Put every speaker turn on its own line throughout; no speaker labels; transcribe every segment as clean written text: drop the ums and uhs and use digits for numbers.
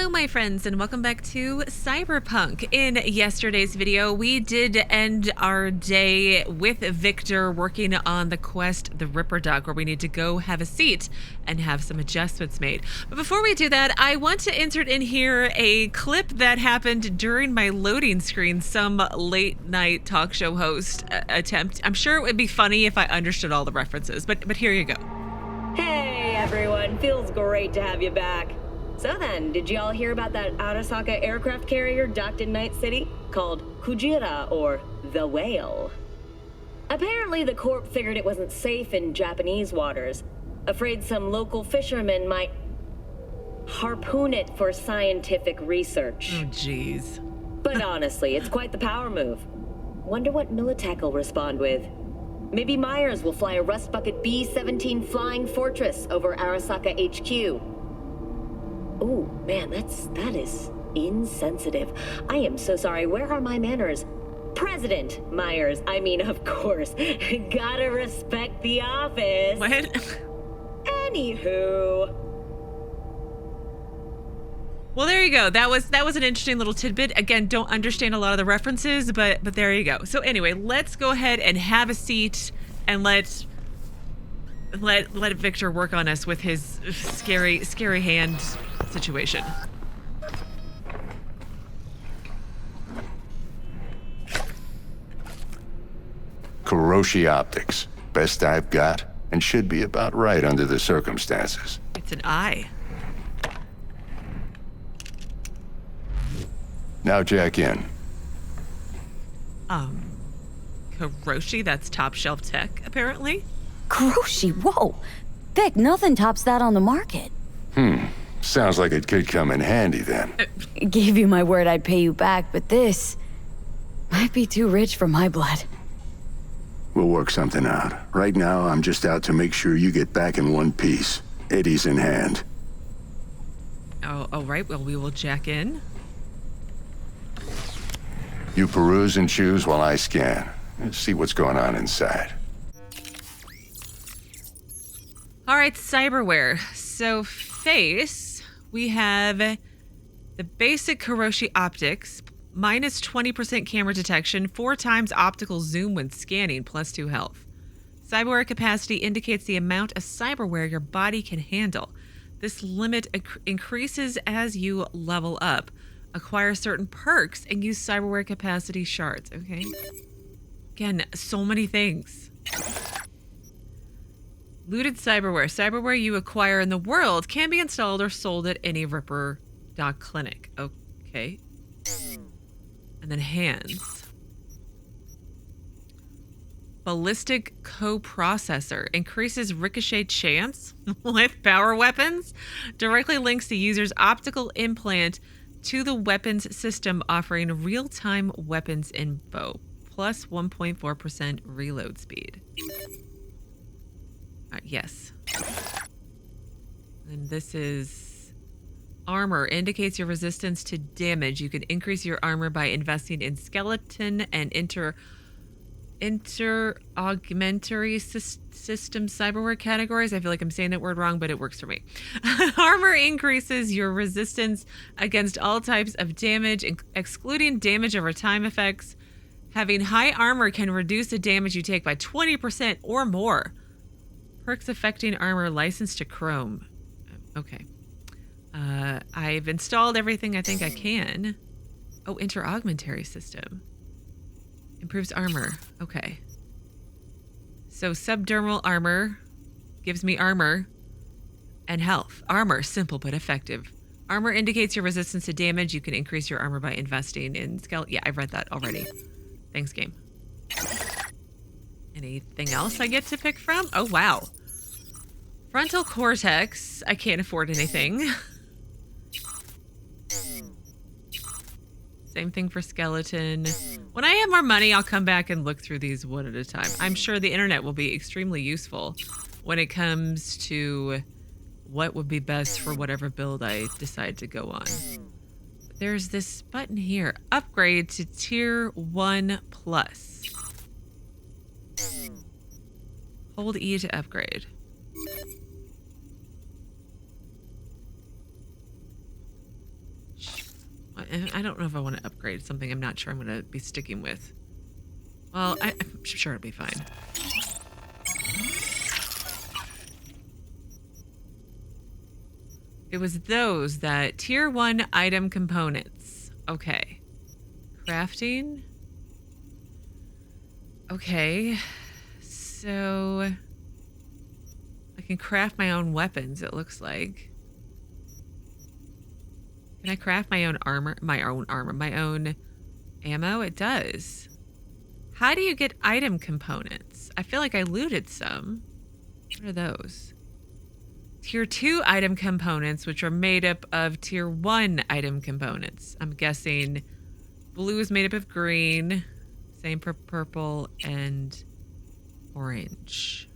Hello my friends and welcome back to Cyberpunk. In yesterday's video we did end our day with Viktor working on the quest, the Ripperdoc, where we need to go have a seat and have some adjustments made. But before we do that, I want to insert in here a clip that happened during my loading screen, some late night talk show host attempt. I'm sure it would be funny if I understood all the references, but here you go.
Hey everyone, feels great to have you back. So then, did y'all hear about that Arasaka aircraft carrier docked in Night City called Kujira, or the Whale? Apparently the Corp figured it wasn't safe in Japanese waters, afraid some local fishermen might harpoon it for scientific research.
Oh jeez.
But honestly, it's quite the power move. Wonder what Militech will respond with. Maybe Myers will fly a Rust Bucket B-17 Flying Fortress over Arasaka HQ. Oh, man, that is insensitive. I am so sorry. Where are my manners? President Myers. I mean, of course. Gotta respect the office.
What?
Anywho.
Well, there you go. That was an interesting little tidbit. Again, don't understand a lot of the references, but there you go. So anyway, let's go ahead and have a seat and let Viktor work on us with his scary hand situation.
Kuroshi Optics. Best I've got, and should be about right under the circumstances.
It's an eye.
Now jack in.
Kuroshi, that's top shelf tech, apparently.
Kuroshi, whoa! Vic, nothing tops that on the market.
Sounds like it could come in handy then.
Gave you my word I'd pay you back, but this might be too rich for my blood.
We'll work something out. Right now, I'm just out to make sure you get back in one piece. Eddie's in hand.
Oh, right. Well, we will jack in.
You peruse and choose while I scan. See what's going on inside.
All right, cyberware. So face, we have the basic Kuroshi optics, minus 20% camera detection, 4 times optical zoom when scanning, plus 2 health. Cyberware capacity indicates the amount of cyberware your body can handle. This limit increases as you level up. Acquire certain perks and use cyberware capacity shards. Okay. Again, so many things. Looted cyberware. Cyberware you acquire in the world can be installed or sold at any Ripperdoc clinic. Okay. And then hands. Ballistic coprocessor increases ricochet chance with power weapons. Directly links the user's optical implant to the weapons system, offering real-time weapons info, plus 1.4% reload speed. Yes. And this is armor. Indicates your resistance to damage. You can increase your armor by investing in skeleton and inter-augmentary system cyberware categories. I feel like I'm saying that word wrong, but it works for me. Armor increases your resistance against all types of damage, excluding damage over time effects. Having high armor can reduce the damage you take by 20% or more. Perks affecting armor licensed to Chrome. Okay. I've installed everything I think I can. Oh, inter-augmentary system. Improves armor. Okay. So subdermal armor gives me armor and health. Armor, simple but effective. Armor indicates your resistance to damage. You can increase your armor by investing in skeleton. Yeah, I've read that already. Thanks, game. Anything else I get to pick from? Oh, wow. Frontal cortex. I can't afford anything. Same thing for skeleton. When I have more money, I'll come back and look through these one at a time. I'm sure the internet will be extremely useful when it comes to what would be best for whatever build I decide to go on. There's this button here. Upgrade to Tier 1 Plus. Hold E to upgrade. I don't know if I want to upgrade something I'm not sure I'm going to be sticking with. Well, I'm sure it'll be fine. It was those that tier 1 item components. Okay. Crafting. Okay. So I can craft my own weapons, it looks like. Can I craft my own armor? My own ammo? It does. How do you get item components? I feel like I looted some. What are those? Tier 2 item components, which are made up of tier 1 item components. I'm guessing blue is made up of green, same for purple and orange.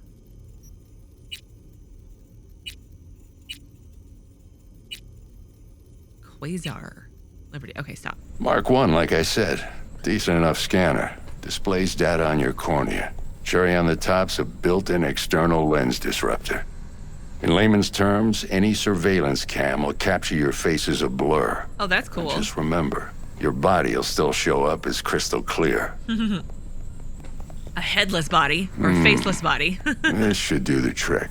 Quasar. Liberty. Okay, stop.
Mark 1, like I said. Decent enough scanner. Displays data on your cornea. Cherry on the top's a built-in external lens disruptor. In layman's terms, any surveillance cam will capture your face as a blur.
Oh, that's cool.
But just remember, your body will still show up as crystal clear.
A headless body, or faceless body.
This should do the trick.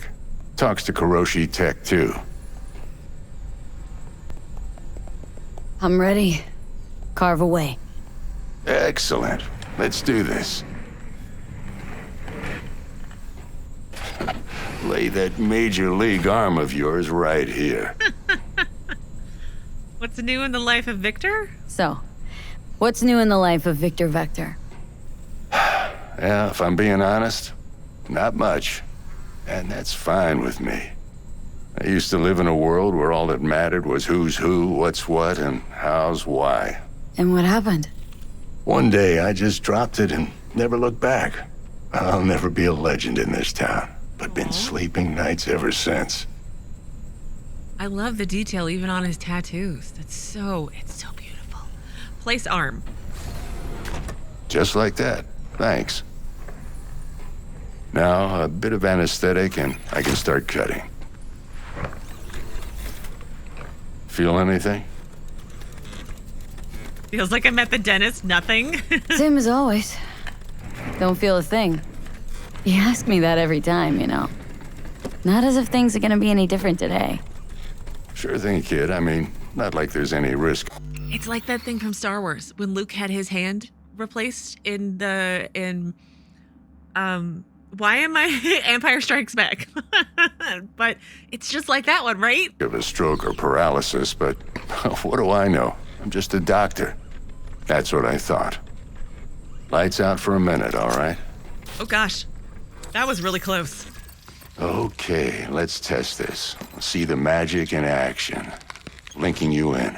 Talks to Kuroshi Tech, too.
I'm ready. Carve away.
Excellent. Let's do this. Lay that major league arm of yours right here.
What's new in the life of Viktor?
So, what's new in the life of Victor Vector?
Yeah, if I'm being honest, not much. And that's fine with me. I used to live in a world where all that mattered was who's who, what's what, and how's why.
And what happened?
One day I just dropped it and never looked back. I'll never be a legend in this town, but been sleeping nights ever since.
I love the detail even on his tattoos. It's so beautiful. Place arm.
Just like that. Thanks. Now, a bit of anesthetic and I can start cutting. Feel anything?
Feels like I'm at the dentist. Nothing.
Same as always. Don't feel a thing. You ask me that every time, you know. Not as if things are gonna be any different today.
Sure thing, kid. I mean, not like there's any risk.
It's like that thing from Star Wars when Luke had his hand replaced in why am I Empire Strikes Back? But it's just like that one, right?
Of a stroke or paralysis, but what do I know? I'm just a doctor. That's what I thought. Lights out for a minute, all right?
Oh gosh, that was really close.
Okay, let's test this. See the magic in action. Linking you in.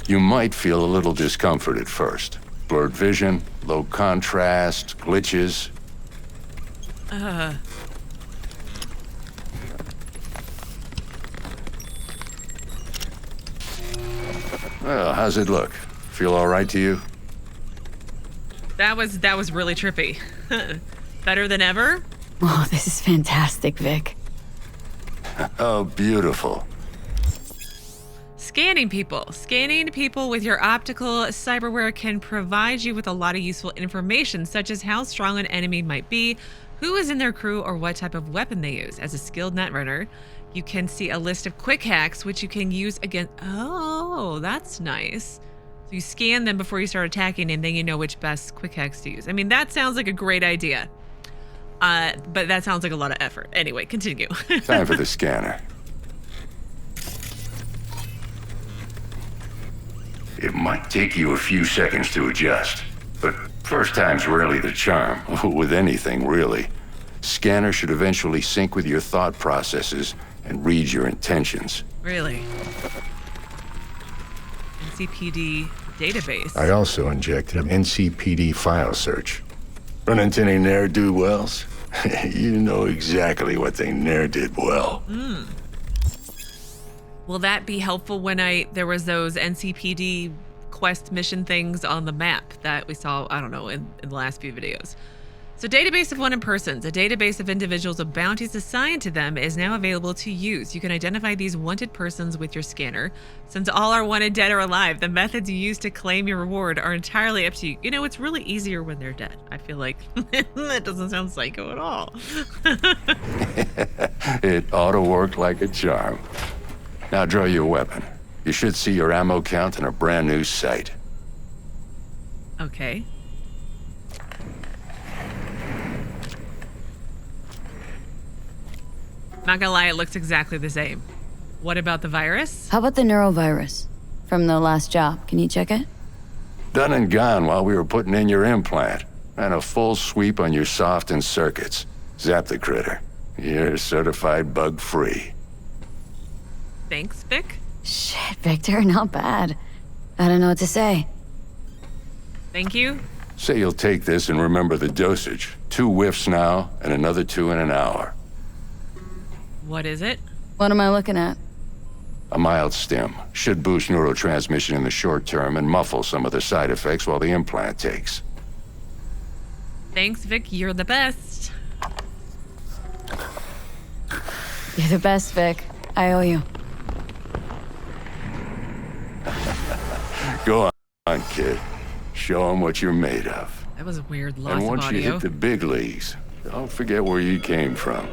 You might feel a little discomfort at first. Blurred vision, low contrast, glitches. Well, how's it look? Feel all right to you?
That was really trippy. Better than ever?
Oh, this is fantastic, Vic.
Oh, beautiful.
Scanning people. Scanning people with your optical cyberware can provide you with a lot of useful information, such as how strong an enemy might be, who is in their crew, or what type of weapon they use. As a skilled netrunner, you can see a list of quick hacks, which you can use against... Oh, that's nice. So you scan them before you start attacking, and then you know which best quick hacks to use. I mean, that sounds like a great idea. But that sounds like a lot of effort. Anyway, continue.
Time for the scanner. It might take you a few seconds to adjust, but first time's rarely the charm, with anything, really. Scanner should eventually sync with your thought processes and read your intentions.
Really? NCPD database.
I also injected an NCPD file search. Run into any ne'er-do-wells? You know exactly what they ne'er did well.
Will that be helpful when there was those NCPD quest mission things on the map that we saw, I don't know, in the last few videos? So database of wanted persons, a database of individuals with bounties assigned to them is now available to use. You can identify these wanted persons with your scanner. Since all are wanted dead or alive, the methods you use to claim your reward are entirely up to you. You know, it's really easier when they're dead. I feel like that doesn't sound psycho at all.
It ought to work like a charm. Now draw your weapon. You should see your ammo count in a brand new sight.
Okay. Not gonna lie, it looks exactly the same. What about the virus?
How about the neurovirus from the last job? Can you check it?
Done and gone while we were putting in your implant. And a full sweep on your soft and circuits. Zap the critter. You're certified bug-free.
Thanks, Vic.
Shit, Victor, not bad. I don't know what to say.
Thank you.
Say you'll take this and remember the dosage. 2 whiffs now, and another 2 in an hour.
What is it?
What am I looking at?
A mild stim. Should boost neurotransmission in the short term and muffle some of the side effects while the implant takes.
Thanks, Vic. You're the best.
You're the best, Vic. I owe you.
Go on, kid. Show them what you're made of.
That was a weird loss
And
of
once you
audio.
hit the big leagues, don't forget where you came from.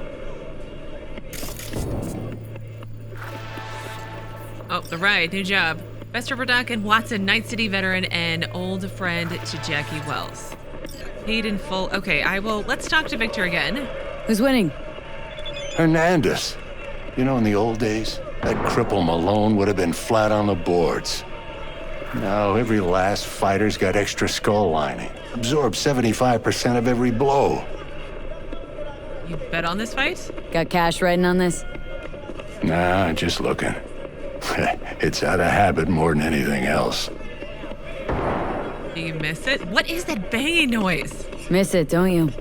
Oh, the ride. New job. Best Ripperdoc and Watson, Night City veteran and old friend to Jackie Wells. Paid in full. Okay, let's talk to Victor again.
Who's winning?
Hernandez. You know, in the old days, that cripple Malone would have been flat on the boards. Now, every last fighter's got extra skull lining. Absorbs 75% of every blow.
You bet on this fight?
Got cash writing on this?
Nah, just looking. It's out of habit more than anything else.
Do you miss it? What is that banging noise?
Miss it, don't you?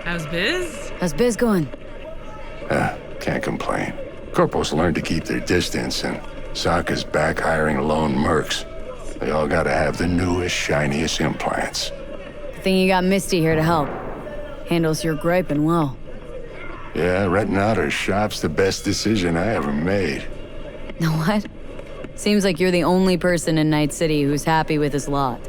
How's biz?
How's biz going?
Can't complain. Corporals learn to keep their distance, and Sokka's back hiring lone mercs. They all gotta have the newest, shiniest implants.
Good thing you got Misty here to help. Handles your griping well.
Yeah, renting out her shop's the best decision I ever made.
Know what? Seems like you're the only person in Night City who's happy with his lot.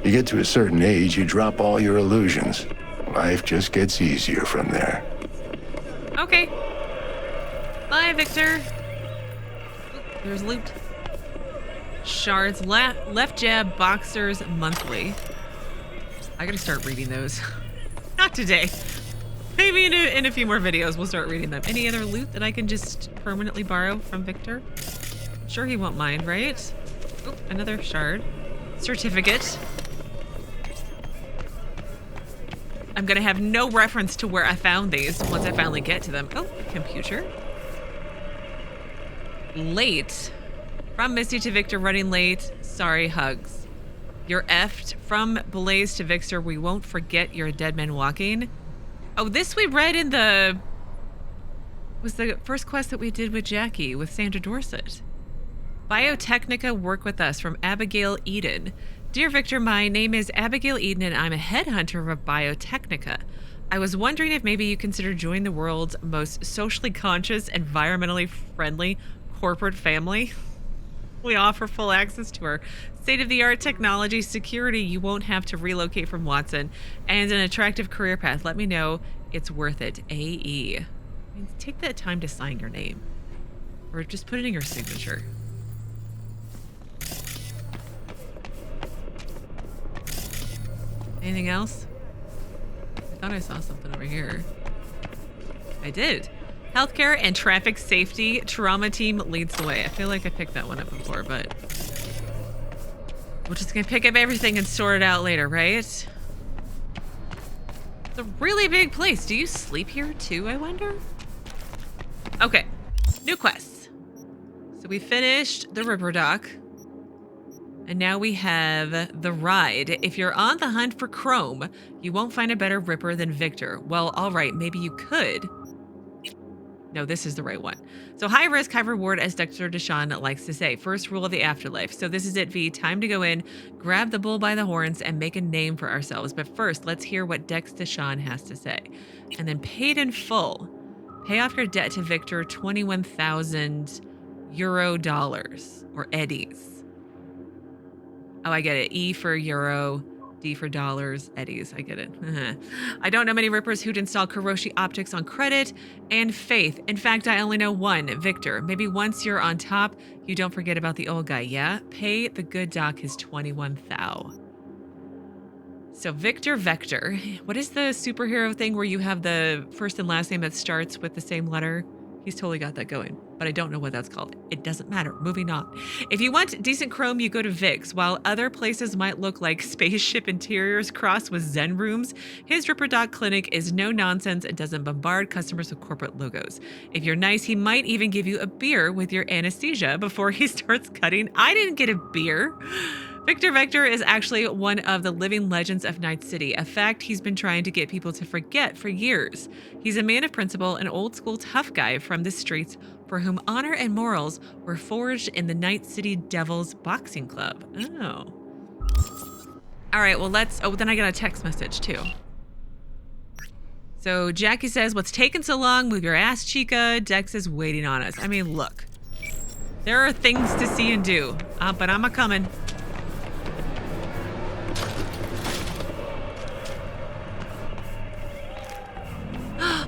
You get to a certain age, you drop all your illusions. Life just gets easier from there.
Okay. Bye, Victor. Oop, there's loot. Shards, left jab, boxers, monthly. I gotta start reading those. Not today. Maybe in a few more videos we'll start reading them. Any other loot that I can just permanently borrow from Victor? Sure he won't mind, right? Oh, another shard. Certificate. I'm gonna have no reference to where I found these once I finally get to them. Oh, computer. Late. From Misty to Victor, running late. Sorry, hugs. You're effed. From Blaze to Victor, we won't forget you're a dead man walking. Oh, this we read in was the first quest that we did with Jackie, with Sandra Dorset. Biotechnica work with us from Abigail Eden. Dear Victor, my name is Abigail Eden and I'm a headhunter of Biotechnica. I was wondering if maybe you consider joining the world's most socially conscious, environmentally friendly corporate family. We offer full access to our state-of-the-art technology, security, you won't have to relocate from Watson, and an attractive career path. Let me know it's worth it. AE. I mean, take that time to sign your name. Or just put it in your signature. Anything else? I thought I saw something over here. I did. Healthcare and traffic safety trauma team leads the way. I feel like I picked that one up before, but we're just gonna pick up everything and sort it out later, right? It's a really big place. Do you sleep here too, I wonder? Okay, new quests. So we finished the Ripperdoc. And now we have the ride. If you're on the hunt for Chrome, you won't find a better Ripper than Victor. Well, all right, maybe you could. No, this is the right one. So high risk, high reward, as Dexter DeShawn likes to say. First rule of the afterlife. So this is it, V. Time to go in, grab the bull by the horns, and make a name for ourselves. But first, let's hear what Dex DeShawn has to say. And then paid in full. Pay off your debt to Viktor, 21,000 euro dollars, or eddies. Oh, I get it. E for euro, D for dollars, eddies. I get it. I don't know many rippers who'd install Kuroshi optics on credit and faith. In fact, I only know one, Viktor. Maybe once you're on top, you don't forget about the old guy, yeah? Pay the good doc his 21 thou. So Viktor Vector. What is the superhero thing where you have the first and last name that starts with the same letter? He's totally got that going, but I don't know what that's called. It doesn't matter. Moving on. If you want decent chrome, you go to Vic's. While other places might look like spaceship interiors crossed with Zen rooms, his Ripperdoc clinic is no nonsense and doesn't bombard customers with corporate logos. If you're nice, he might even give you a beer with your anesthesia before he starts cutting. I didn't get a beer. Viktor Vector is actually one of the living legends of Night City, a fact he's been trying to get people to forget for years. He's a man of principle, an old-school tough guy from the streets for whom honor and morals were forged in the Night City Devils Boxing Club. Oh. All right, well, then I got a text message, too. So Jackie says, what's taking so long? Move your ass, chica. Dex is waiting on us. I mean, look. There are things to see and do, but I'm a-coming.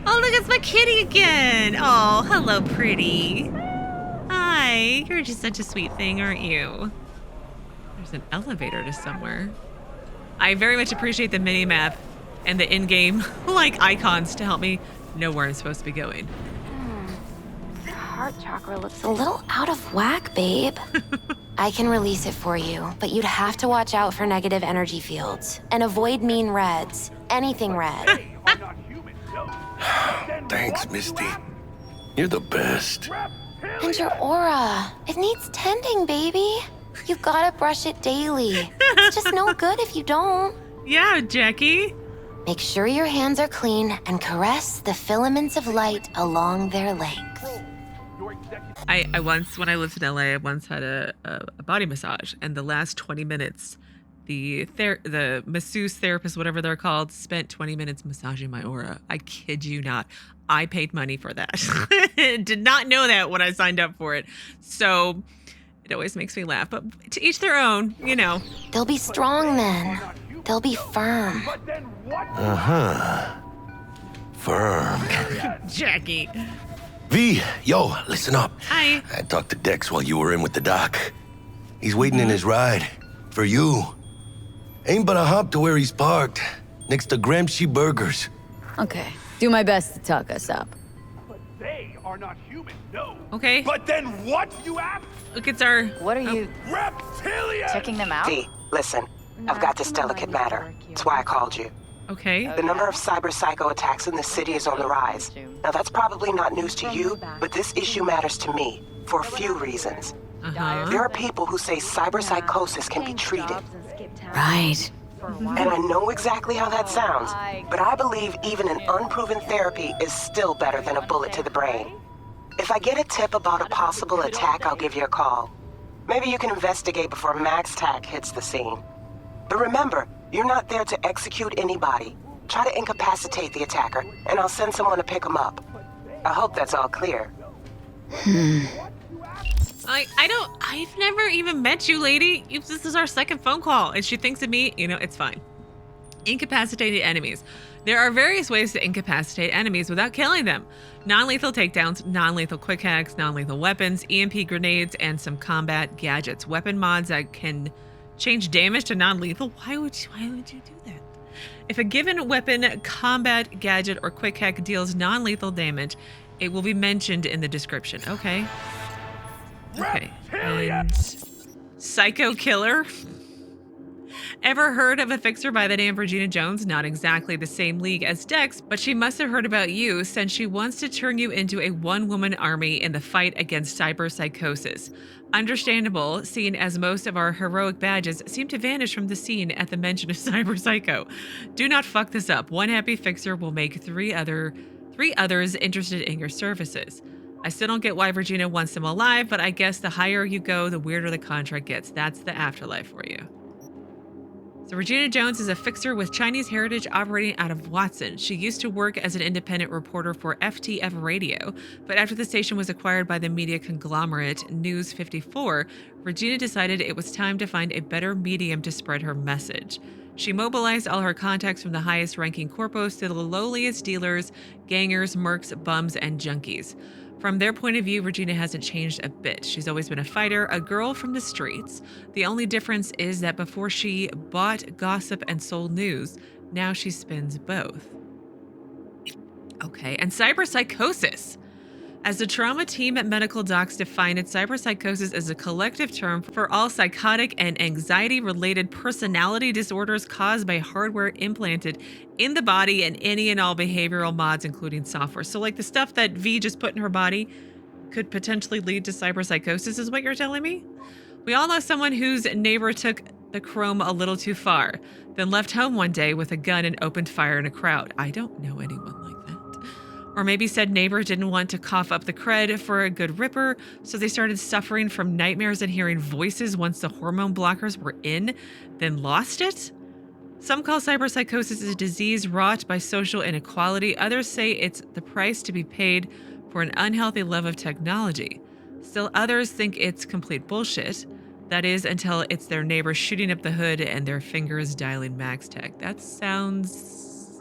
Oh, look, it's my kitty again. Oh, hello, pretty. Hi, you're just such a sweet thing, aren't you? There's an elevator to somewhere. I very much appreciate the mini-map and the in-game, like, icons to help me know where I'm supposed to be going.
The heart chakra looks a little out of whack, babe. I can release it for you, but you'd have to watch out for negative energy fields and avoid mean reds. Anything red.
Thanks, Misty. You're the best.
And your aura. It needs tending, baby. You've gotta brush it daily. It's just no good if you don't.
Yeah, Jackie.
Make sure your hands are clean and caress the filaments of light along their length.
I once, when I lived in LA, I once had a body massage, and the last 20 minutes, the masseuse therapist, whatever they're called, spent 20 minutes massaging my aura. I kid you not. I paid money for that. Did not know that when I signed up for it. So it always makes me laugh. But to each their own, you know.
They'll be strong then. They'll be firm.
Firm.
Jackie.
V, yo, listen up.
Hi.
I talked to Dex while you were in with the doc. He's waiting in his ride. For you. Ain't but a hop to where he's parked. Next to Gramsci Burgers.
Okay. Do my best to talk us up.
But they are not human, no.
Okay.
But then what, you ask?
Look, it's our...
What are you
Reptilian!
checking them out?
V, listen. I've got this delicate matter. That's why I called you.
Okay.
The number of cyberpsycho attacks in the city is on the rise. Now, that's probably not news to you, but this issue matters to me for a few reasons. There are people who say cybersychosis can be treated.
Right.
And I know exactly how that sounds, but I believe even an unproven therapy is still better than a bullet to the brain. If I get a tip about a possible attack, I'll give you a call. Maybe you can investigate before Max Tack hits the scene. But remember, you're not there to execute anybody. Try to incapacitate the attacker, and I'll send someone to pick him up. I hope that's all clear.
I've never even met you, lady. This is our second phone call, and she thinks of me. You know, it's fine. Incapacitated enemies. There are various ways to incapacitate enemies without killing them. Non-lethal takedowns, non-lethal quick hacks, non-lethal weapons, EMP grenades, and some combat gadgets. Weapon mods that can change damage to non-lethal. Why would you do that? If a given weapon, combat gadget, or quick hack deals non-lethal damage, it will be mentioned in the description. Okay. Okay. And Psycho Killer. Ever heard of a fixer by the name of Regina Jones? Not exactly the same league as Dex, but she must have heard about you since she wants to turn you into a one-woman army in the fight against cybersychosis. Understandable, seeing as most of our heroic badges seem to vanish from the scene at the mention of cyberpsycho. Do not fuck this up. One happy fixer will make 3 other 3 others interested in your services. I still don't get why Regina wants them alive, but I guess the higher you go, the weirder the contract gets. That's the afterlife for you. So Regina Jones is a fixer with Chinese heritage operating out of Watson. She used to work as an independent reporter for FTF Radio, but after the station was acquired by the media conglomerate News 54, Regina decided it was time to find a better medium to spread her message. She mobilized all her contacts from the highest-ranking corpos to the lowliest dealers, gangers, mercs, bums, and junkies. From their point of view, Regina hasn't changed a bit. She's always been a fighter, a girl from the streets. The only difference is that before she bought gossip and sold news, now she spins both. Okay, and cybersychosis. As the trauma team at Medical Docs define it, cybersychosis is a collective term for all psychotic and anxiety-related personality disorders caused by hardware implanted in the body and any and all behavioral mods, including software. So like the stuff that V just put in her body could potentially lead to cybersychosis, is what you're telling me? We all know someone whose neighbor took the chrome a little too far, then left home one day with a gun and opened fire in a crowd. I don't know anyone like that. Or maybe said neighbor didn't want to cough up the cred for a good ripper, so they started suffering from nightmares and hearing voices once the hormone blockers were in, then lost it? Some call cybersychosis a disease wrought by social inequality. Others say it's the price to be paid for an unhealthy love of technology. Still others think it's complete bullshit. That is, until it's their neighbor shooting up the hood and their fingers dialing max tech. That sounds,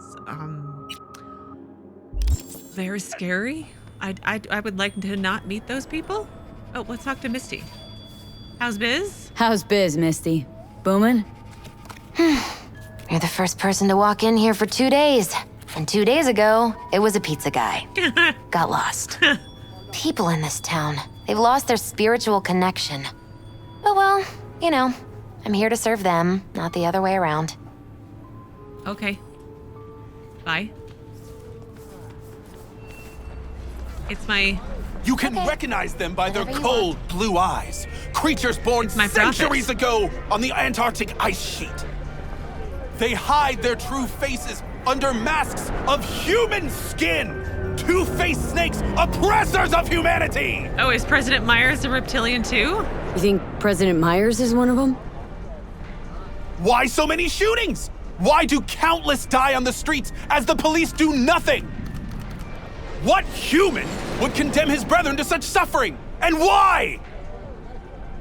very scary. I would like to not meet those people. Oh, let's talk to Misty. How's biz?
How's biz, Misty? Boomin'?
You're the first person to walk in here for 2 days. And 2 days ago, it was a pizza guy. Got lost. People in this town, they've lost their spiritual connection. But well, you know, I'm here to serve them, not the other way around.
Okay. Bye. It's my...
You can recognize them by their cold blue eyes. Creatures born centuries ago on the Antarctic ice sheet. They hide their true faces under masks of human skin. Two-faced snakes, oppressors of humanity!
Oh, is President Myers a reptilian too?
You think President Myers is one of them?
Why so many shootings? Why do countless die on the streets as the police do nothing? What human would condemn his brethren to such suffering? And why?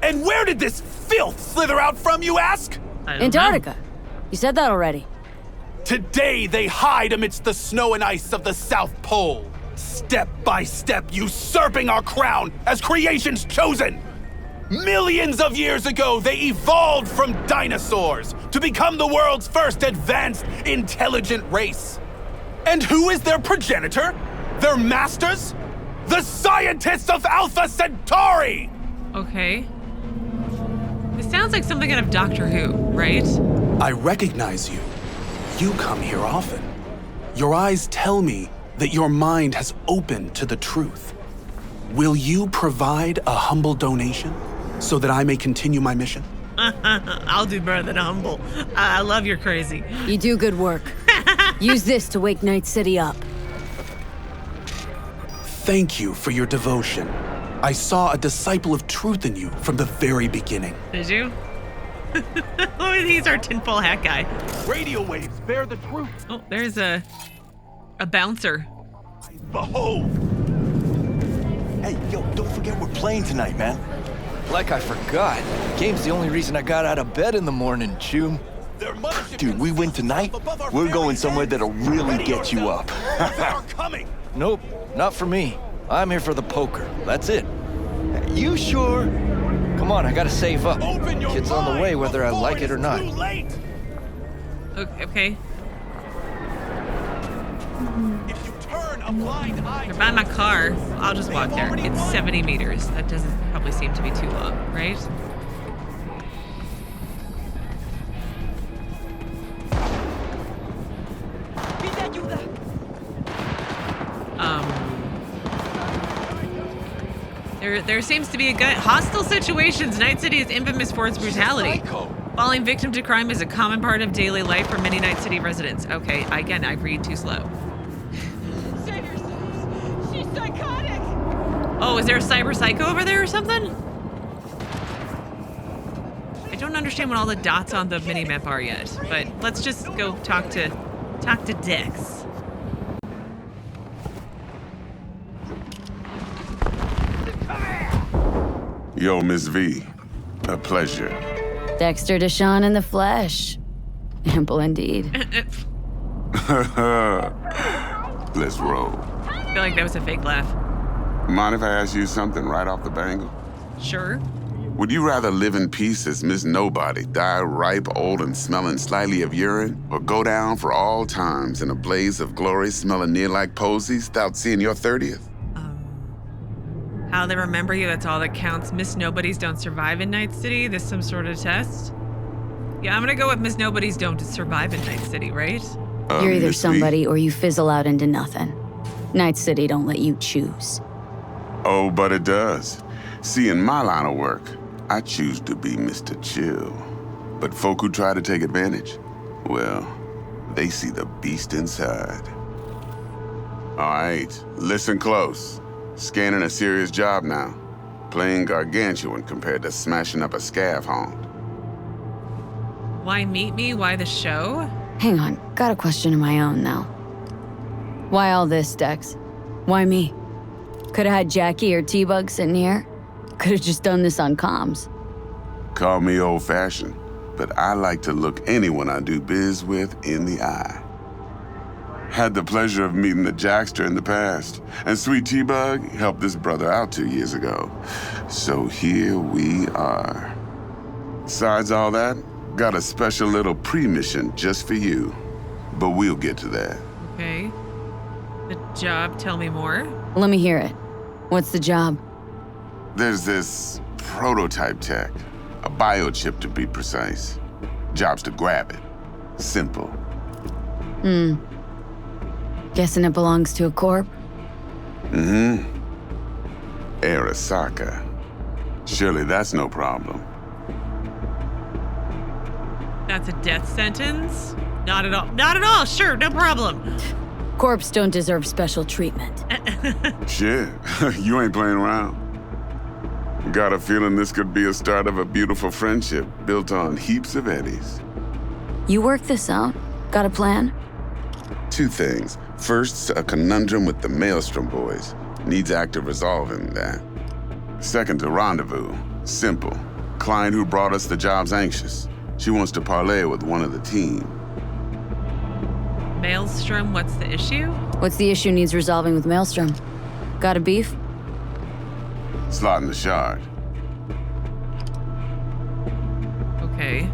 And where did this filth slither out from, you ask?
Antarctica. You said that already.
Today they hide amidst the snow and ice of the South Pole, step by step usurping our crown as creation's chosen. Millions of years ago, they evolved from dinosaurs to become the world's first advanced, intelligent race. And who is their progenitor? Their masters? The scientists of Alpha Centauri!
Okay. This sounds like something out of Doctor Who, right?
I recognize you. You come here often. Your eyes tell me that your mind has opened to the truth. Will you provide a humble donation so that I may continue my mission?
I'll do better than humble. I love your crazy.
You do good work. Use this to wake Night City up.
Thank you for your devotion. I saw a disciple of truth in you from the very beginning.
Did you? Oh, he's our tinfoil hat guy.
Radio waves bear the truth.
Oh, there's a bouncer.
Behold!
Hey, yo, don't forget we're playing tonight, man. Like I forgot. Game's the only reason I got out of bed in the morning, Choom. Dude, we win tonight, we're going somewhere that'll really get you up. Nope, not for me. I'm here for the poker. That's it. You sure? Come on, I gotta save up. Kid's on the way whether I like it or not.
Okay.
If you turn a blind eye,
They're by my car. I'll just walk there. It's 70 meters. That doesn't probably seem to be too long, right? There seems to be a hostile situations. Night City is infamous for its brutality. Falling victim to crime is a common part of daily life for many Night City residents. Okay, again, I read too slow. Oh, is there a cyber psycho over there or something? I don't understand what all the dots on the minimap are yet, but let's just go talk to Dex.
Yo, Miss V. A pleasure.
Dexter DeShawn in the flesh. Ample indeed.
Let's roll.
I feel like that was a fake laugh.
Mind if I ask you something right off the bangle?
Sure.
Would you rather live in peace as Miss Nobody, die ripe, old, and smelling slightly of urine, or go down for all times in a blaze of glory smelling near like posies without seeing your 30th?
How they remember you, that's all that counts. Miss Nobodies don't survive in Night City. This some sort of test? Yeah, I'm gonna go with Miss Nobodies don't survive in Night City, right?
You're either
Miss
somebody
V?
or you fizzle out into nothing. Night City don't let you choose.
Oh, but it does. See, in my line of work, I choose to be Mr. Chill. But folk who try to take advantage, well, they see the beast inside. All right, listen close. Scanning a serious job now. Playing gargantuan compared to smashing up a scav hound.
Why meet me? Why the show?
Hang on, got a question of my own now. Why all this, Dex? Why me? Could've had Jackie or T-Bug sitting here. Could've just done this on comms.
Call me old-fashioned, but I like to look anyone I do biz with in the eye. Had the pleasure of meeting the Jackster in the past, and Sweet T-Bug helped this brother out 2 years ago. So here we are. Besides all that, got a special little pre-mission just for you. But we'll get to that.
Okay. The job, tell me more.
Let me hear it. What's the job?
There's this prototype tech, a biochip to be precise. Job's to grab it. Simple.
Guessing it belongs to a corp?
Arasaka. Surely that's no problem.
That's a death sentence? Not at all. Not at all. Sure, no problem.
Corps don't deserve special treatment.
Shit, you ain't playing around. Got a feeling this could be a start of a beautiful friendship built on heaps of eddies.
You work this out? Got a plan?
2 things. First, a conundrum with the Maelstrom boys. Needs active resolving that. Second, a rendezvous. Simple. Client who brought us the job's anxious. She wants to parlay with one of the team.
Maelstrom, what's the issue?
What's the issue needs resolving with Maelstrom? Got a beef?
Slotting the shard.
Okay.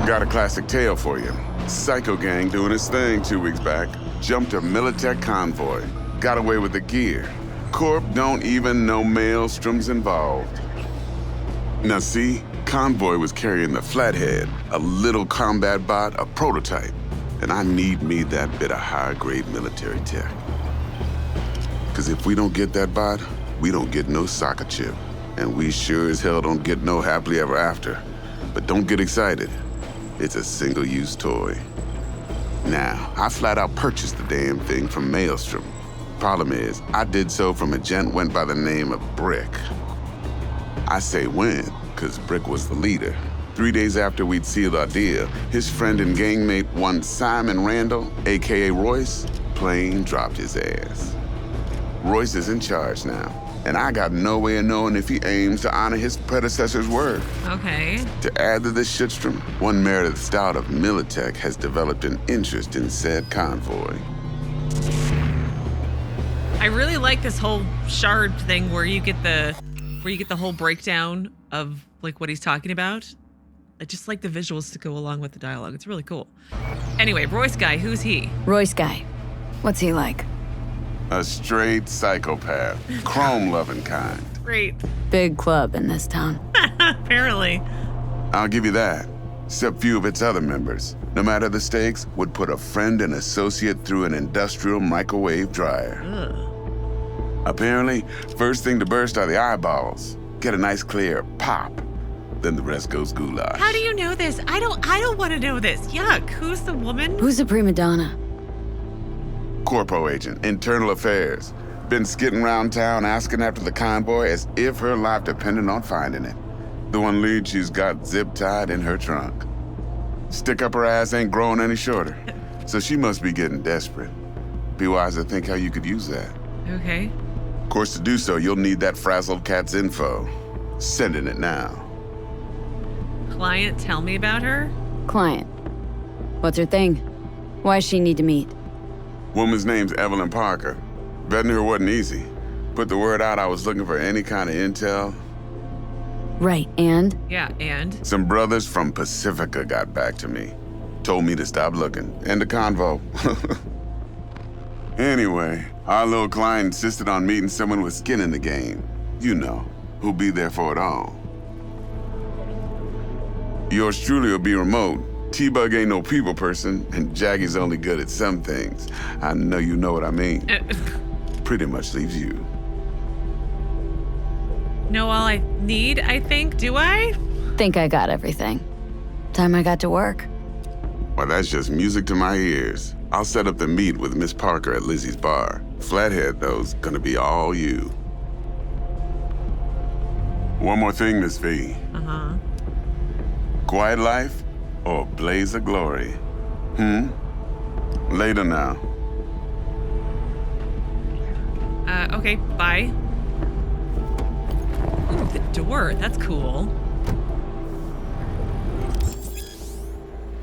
Got a classic tale for you. Psycho gang doing his thing 2 weeks back. Jumped a Militech convoy. Got away with the gear. Corp don't even know Maelstrom's involved. Now see, convoy was carrying the Flathead, a little combat bot, a prototype. And I need me that bit of high-grade military tech. Cause if we don't get that bot, we don't get no soccer chip. And we sure as hell don't get no happily ever after. But don't get excited. It's a single-use toy. Now, I flat out purchased the damn thing from Maelstrom. Problem is, I did so from a gent went by the name of Brick. I say when, cause Brick was the leader. 3 days after we'd sealed our deal, his friend and gangmate, one Simon Randall, AKA Royce, plain dropped his ass. Royce is in charge now, and I got no way of knowing if he aims to honor his predecessor's word.
Okay.
To add to this shitstrom, one Meredith Stout of Militech has developed an interest in said convoy.
I really like this whole shard thing where you get the whole breakdown of like what he's talking about. I just like the visuals to go along with the dialogue. It's really cool. Anyway, Royce guy, who's he?
Royce guy. What's he like?
A straight psychopath, chrome-loving kind.
Great.
Big club in this town.
Apparently.
I'll give you that. Except few of its other members, no matter the stakes, would put a friend and associate through an industrial microwave dryer.
Ugh.
Apparently, first thing to burst are the eyeballs. Get a nice clear pop. Then the rest goes goulash.
How do you know this? I don't want to know this. Yuck. Who's the woman?
Who's the prima donna?
Corpo agent, internal affairs. Been skidding around town asking after the convoy as if her life depended on finding it. The one lead she's got zip-tied in her trunk. Stick up her ass ain't growing any shorter, so she must be getting desperate. Be wise to think how you could use that.
Okay.
Of course, to do so, you'll need that frazzled cat's info. Sending it now.
Client, tell me about her?
Client. What's her thing? Why does she need to meet?
Woman's name's Evelyn Parker. Vetting her wasn't easy. Put the word out I was looking for any kind of intel.
Right, and?
Yeah, and?
Some brothers from Pacifica got back to me. Told me to stop looking. End the convo. Anyway, our little client insisted on meeting someone with skin in the game. You know, who'll be there for it all. Yours truly will be remote. T-Bug ain't no people person, and Jackie's only good at some things. I know you know what I mean. Pretty much leaves you.
Know all I need, I think, do I?
Think I got everything. Time I got to work.
Well, that's just music to my ears. I'll set up the meet with Miss Parker at Lizzie's bar. Flathead, though's gonna be all you. One more thing, Miss V.
Uh-huh.
Quiet life or blaze of glory? Later now.
Okay, bye. Ooh, the door, that's cool.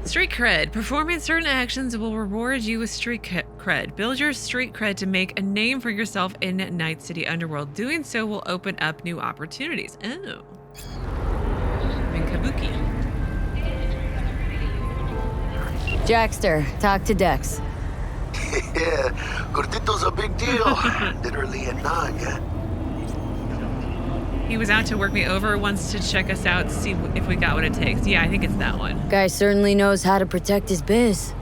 Street cred. Performing certain actions will reward you with street cred. Build your street cred to make a name for yourself in Night City Underworld. Doing so will open up new opportunities. Oh. In Kabuki.
Jackster, talk to Dex.
Yeah, Gordito's a big deal. Literally a nine, yeah?
He was out to work me over, wants to check us out, see if we got what it takes. Yeah, I think it's that one.
Guy certainly knows how to protect his biz.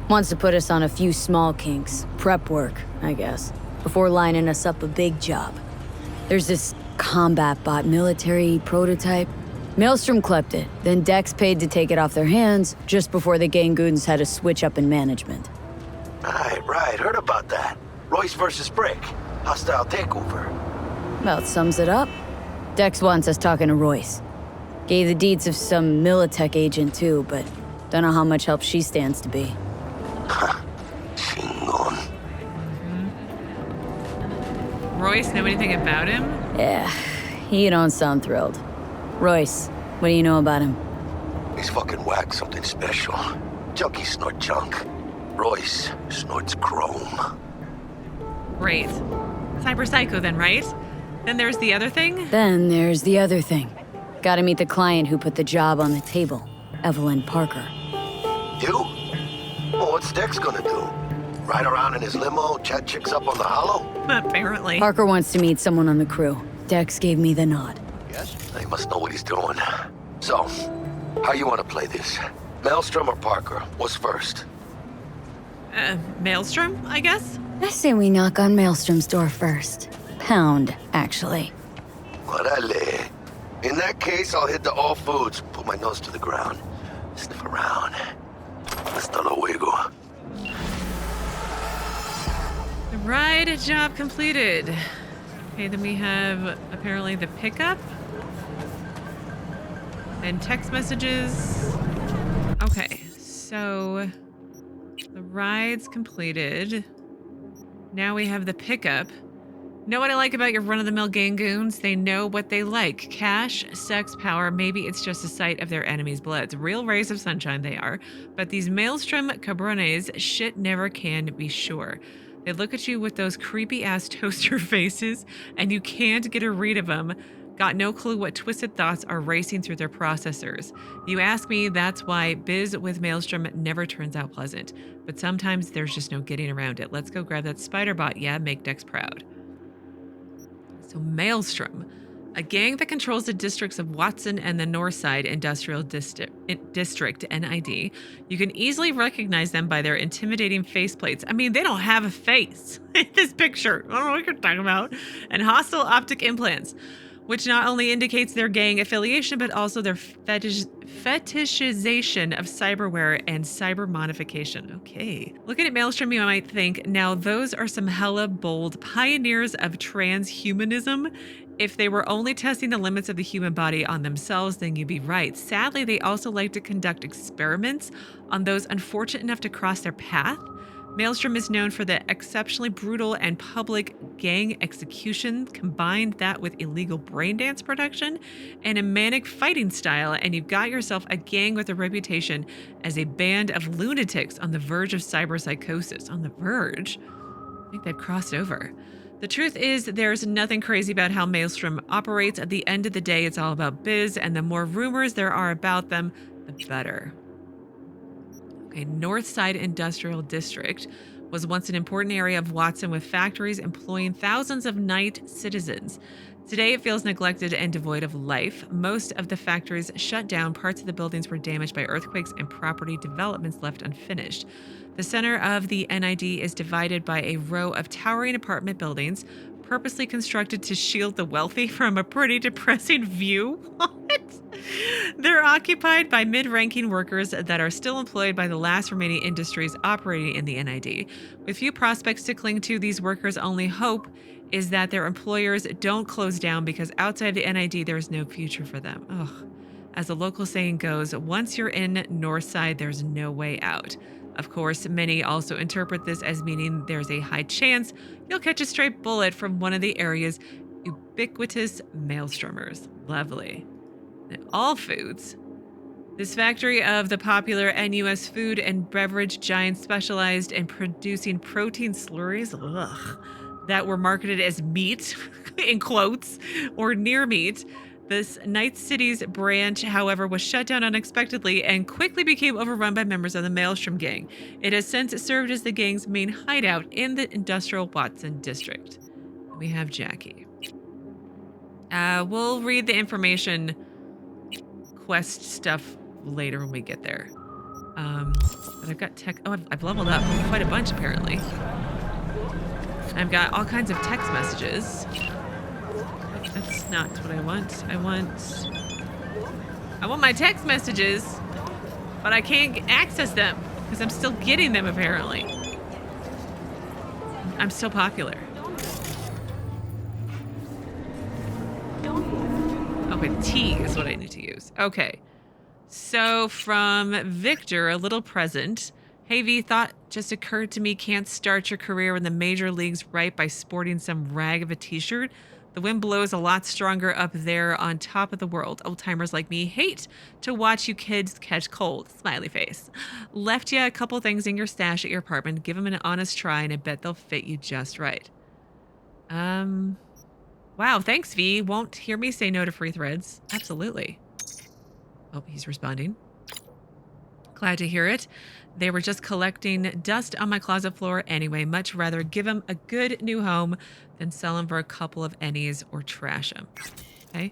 Wants to put us on a few small kinks. Prep work, I guess. Before lining us up a big job. There's this combat bot military prototype. Maelstrom clept it, then Dex paid to take it off their hands just before the Gangoons had a switch up in management.
Right, heard about that. Royce versus Brick. Hostile takeover.
About sums it up. Dex wants us talking to Royce. Gave the deeds of some Militech agent too, but don't know how much help she stands to be.
Chingon.
Royce, know anything about him?
Yeah, he don't sound thrilled. Royce, what do you know about him?
He's fucking whack something special. Junkies snort junk. Royce snorts chrome.
Great. Cyberpsycho then, right? Then there's the other thing?
Then there's the other thing. Gotta meet the client who put the job on the table, Evelyn Parker.
You? Well, what's Dex gonna do? Ride around in his limo, chat chicks up on the hollow?
Apparently.
Parker wants to meet someone on the crew. Dex gave me the nod.
Yes? He must know what he's doing. So, how you want to play this? Maelstrom or Parker? What's first?
Maelstrom, I guess?
I say we knock on Maelstrom's door first. Pound, actually.
Orale. In that case, I'll hit the all foods, put my nose to the ground, sniff around. Hasta luego.
Ride job completed. Okay, then we have apparently the pickup. And text messages. Okay, so the ride's completed. Now we have the pickup. Know what I like about your run-of-the-mill Gangoons? They know what they like. Cash, sex, power. Maybe it's just a sight of their enemies' bloods. Real rays of sunshine they are. But these Maelstrom cabrones, shit never can be sure. They look at you with those creepy-ass toaster faces, and you can't get a read of them. Got no clue what twisted thoughts are racing through their processors. You ask me, that's why biz with Maelstrom never turns out pleasant. But sometimes there's just no getting around it. Let's go grab that spider bot, yeah, make Dex proud. So Maelstrom, a gang that controls the districts of Watson and the Northside Industrial District, NID. You can easily recognize them by their intimidating faceplates. I mean, they don't have a face in this picture. I don't know what you're talking about. And hostile optic implants. which not only indicates their gang affiliation, but also their fetishization of cyberware and cyber modification. Okay. Looking at Maelstrom, you might think, now those are some hella bold pioneers of transhumanism. If they were only testing the limits of the human body on themselves, then you'd be right. Sadly, they also like to conduct experiments on those unfortunate enough to cross their path. Maelstrom is known for the exceptionally brutal and public gang execution. Combine that with illegal brain dance production and a manic fighting style, and you've got yourself a gang with a reputation as a band of lunatics on the verge of cybersychosis. On the verge? I think they've crossed over. The truth is, there's nothing crazy about how Maelstrom operates. At the end of the day, it's all about biz, and the more rumors there are about them, the better. Okay, Northside Industrial District was once an important area of Watson with factories employing thousands of night citizens. Today, it feels neglected and devoid of life. Most of the factories shut down, parts of the buildings were damaged by earthquakes, and property developments left unfinished. The center of the NID is divided by a row of towering apartment buildings, purposely constructed to shield the wealthy from a pretty depressing view. What? They're occupied by mid-ranking workers that are still employed by the last remaining industries operating in the NID. With few prospects to cling to, these workers' only hope is that their employers don't close down, because outside the NID, there is no future for them. Ugh. As the local saying goes, once you're in Northside, there's no way out. Of course, many also interpret this as meaning there's a high chance you'll catch a stray bullet from one of the area's ubiquitous maelstromers. Lovely. And all foods. This factory of the popular NUS food and beverage giant specialized in producing protein slurries that were marketed as meat, in quotes, or near meat. This Night City's branch, however, was shut down unexpectedly and quickly became overrun by members of the Maelstrom gang. It has since served as the gang's main hideout in the industrial Watson district. We have Jackie. We'll read the information quest stuff later when we get there. But I've got tech. Oh, I've leveled up quite a bunch apparently. I've got all kinds of text messages. That's not what I want. I want my text messages, but I can't access them because I'm still getting them apparently. I'm so popular. Okay, T is what I need to use. Okay. So from Viktor, a little present. Hey V, thought just occurred to me, can't start your career in the major leagues right by sporting some rag of a t-shirt. The wind blows a lot stronger up there on top of the world. Old-timers like me hate to watch you kids catch cold. Smiley face. Left you a couple things in your stash at your apartment. Give them an honest try, and I bet they'll fit you just right. Wow, thanks, V. Won't hear me say no to free threads. Absolutely. Oh, he's responding. Glad to hear it. They were just collecting dust on my closet floor anyway. Much rather give them a good new home than sell them for a couple of ennies or trash them. Okay.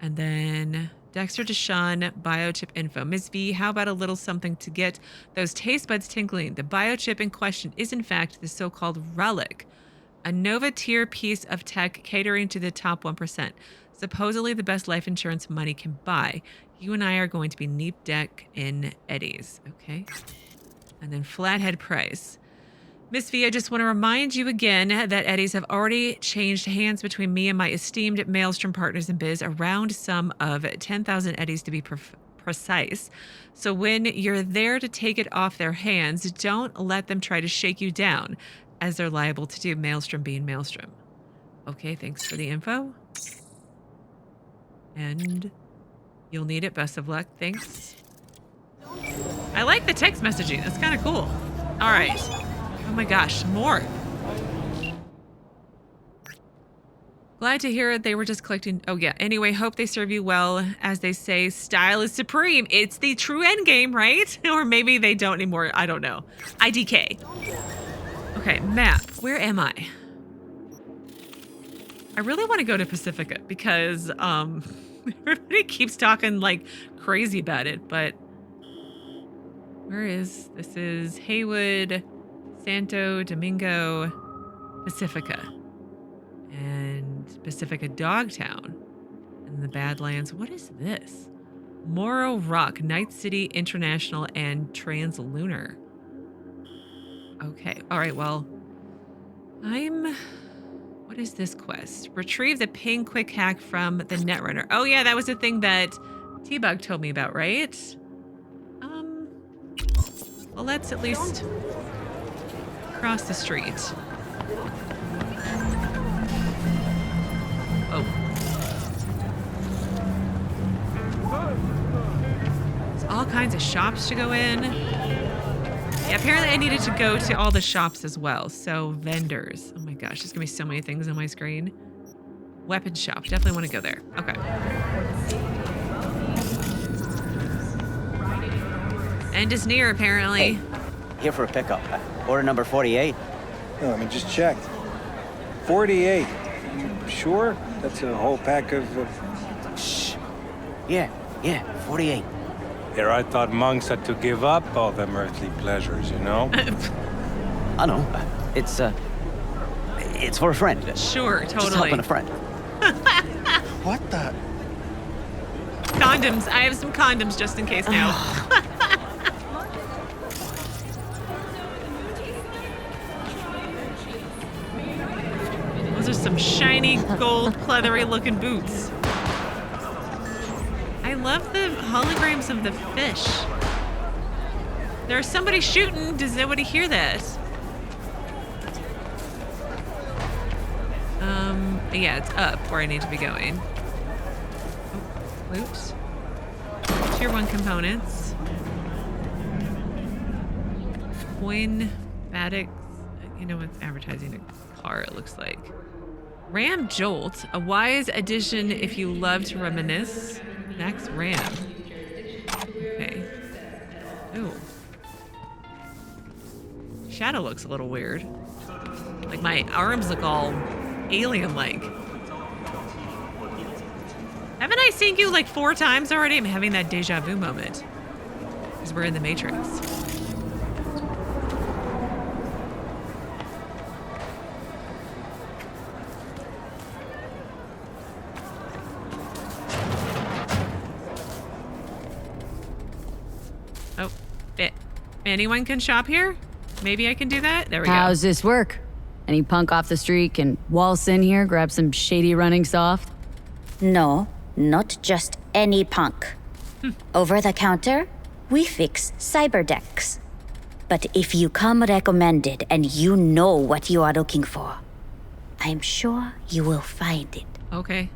And then Dexter, DeShawn, biochip info. Ms. V, how about a little something to get those taste buds tingling? The biochip in question is in fact the so-called relic, a Nova tier piece of tech catering to the top 1%. Supposedly the best life insurance money can buy. You and I are going to be knee deck in eddies, okay? And then flathead price. Miss V, I just want to remind you again that eddies have already changed hands between me and my esteemed Maelstrom partners in biz, around sum of 10,000 eddies to be precise. So when you're there to take it off their hands, don't let them try to shake you down, as they're liable to do, Maelstrom being Maelstrom. Okay, thanks for the info. And you'll need it. Best of luck. Thanks. I like the text messaging. That's kind of cool. All right. Oh my gosh, more. Glad to hear it. They were just collecting. Oh yeah. Anyway, hope they serve you well. As they say, style is supreme. It's the true end game, right? Or maybe they don't anymore. I don't know. IDK. Okay, map. Where am I? I really want to go to Pacifica because everybody keeps talking like crazy about it, but where is this? Is Haywood, Santo Domingo, Pacifica, and Pacifica Dogtown. in the Badlands. What is this? Morrow Rock, Night City International, and Translunar. Okay. All right. Well, what is this quest? Retrieve the ping quick hack from the Netrunner. Oh yeah, that was the thing that T-Bug told me about, right? Well, let's at least cross the street. Oh. There's all kinds of shops to go in. Yeah, apparently I needed to go to all the shops as well. So vendors. Oh my gosh, there's gonna be so many things on my screen. Weapon shop. Definitely want to go there. Okay. End is near, apparently.
Hey, here for a pickup. Order number 48.
No, I mean, just checked. 48. You sure? That's a whole pack of...
Shh. Yeah, 48.
Here I thought monks had to give up all them earthly pleasures, you know?
I know. It's for a friend.
Sure, totally.
Just helping a friend.
What the?
Condoms. I have some condoms just in case now. Those are some shiny, gold, pleathery looking boots. I love the holograms of the fish. There's somebody shooting. Does nobody hear that? Yeah, it's up where I need to be going. Oh, loot. Tier 1 components. Coin, Badix. You know what's advertising a car, it looks like. Ram Jolt, a wise addition if you love to reminisce. Max Ram. Okay. Ooh. Shadow looks a little weird. Like my arms look all alien-like. Haven't I seen you like 4 times already? I'm having that deja vu moment. Because we're in the Matrix. Oh, anyone can shop here? Maybe I can do that? There we go.
How's this work? Any punk off the street can waltz in here, grab some shady running soft?
No, not just any punk. Over the counter, we fix cyberdecks. But if you come recommended and you know what you are looking for, I'm sure you will find it.
Okay.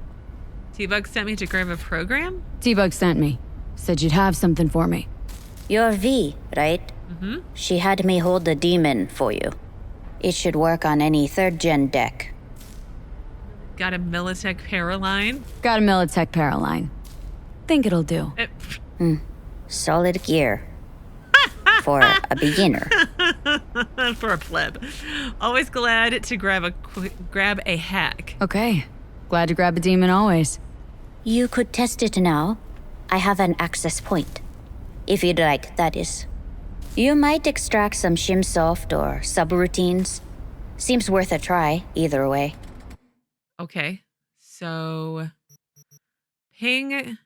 T-Bug sent me to grab a program?
T-Bug sent me. Said you'd have something for me.
You're V, right?
Mm-hmm.
She had me hold the demon for you. It should work on any 3rd-gen deck.
Got a Militech Paraline?
Got a Militech Paraline. Think it'll do.
Solid gear. For a beginner.
For a pleb. Always glad to grab a hack.
Okay. Glad to grab a demon always.
You could test it now. I have an access point. If you'd like, that is. You might extract some shimsoft or subroutines. Seems worth a try, either way.
Okay. So, ping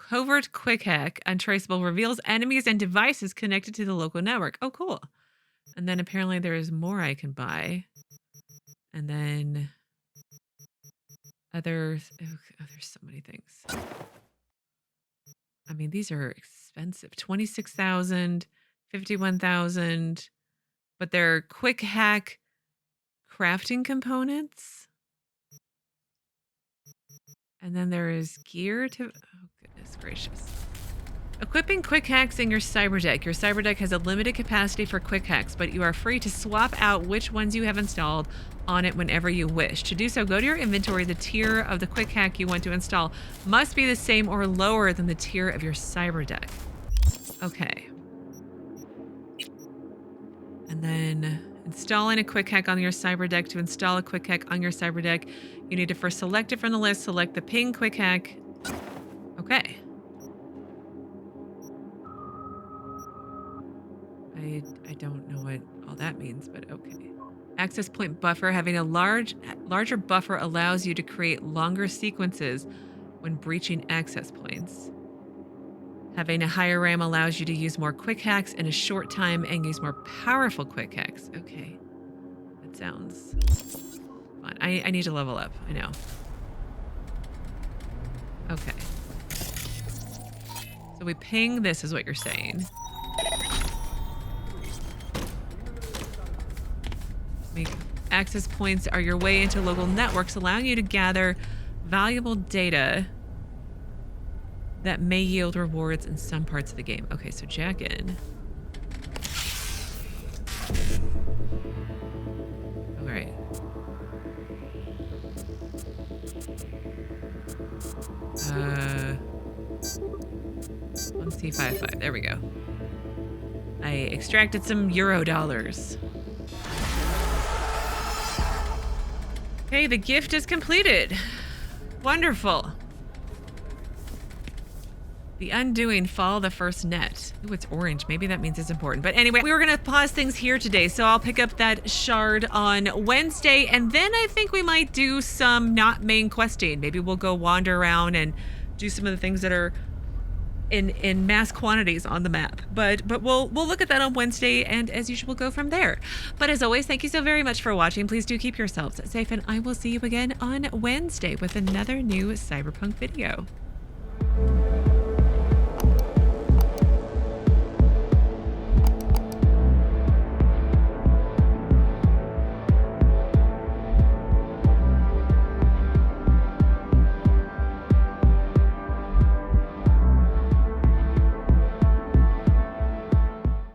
covert quick hack untraceable reveals enemies and devices connected to the local network. Oh, cool. And then apparently there is more I can buy. And then there's so many things. I mean, these are expensive. 26,000, 51,000, but they're quick hack crafting components. And then there is gear to, oh goodness gracious. Equipping quick hacks in your cyberdeck. Your cyberdeck has a limited capacity for quick hacks, but you are free to swap out which ones you have installed on it whenever you wish. To do so, go to your inventory. The tier of the quick hack you want to install must be the same or lower than the tier of your cyberdeck. Okay. And then installing a quick hack on your cyberdeck. To install a quick hack on your cyberdeck, you need to first select it from the list. Select the ping quick hack. Okay. I don't know what all that means, but okay. Access point buffer. Having a larger buffer allows you to create longer sequences when breaching access points. Having a higher RAM allows you to use more quick hacks in a short time and use more powerful quick hacks. Okay. That sounds fun. I need to level up. I know. Okay. So we ping this is what you're saying. Access points are your way into local networks, allowing you to gather valuable data that may yield rewards in some parts of the game. Okay, so jack in. All right. Let's see, 5. There we go. I extracted some Euro dollars. Okay, the gift is completed. Wonderful. The Undoing, Fall the First Net. Ooh, it's orange. Maybe that means it's important. But anyway, we were going to pause things here today, so I'll pick up that shard on Wednesday, and then I think we might do some not main questing. Maybe we'll go wander around and do some of the things that are in mass quantities on the map. But we'll look at that on Wednesday, and as usual, go from there. But as always, thank you so very much for watching. Please do keep yourselves safe, and I will see you again on Wednesday with another new Cyberpunk video.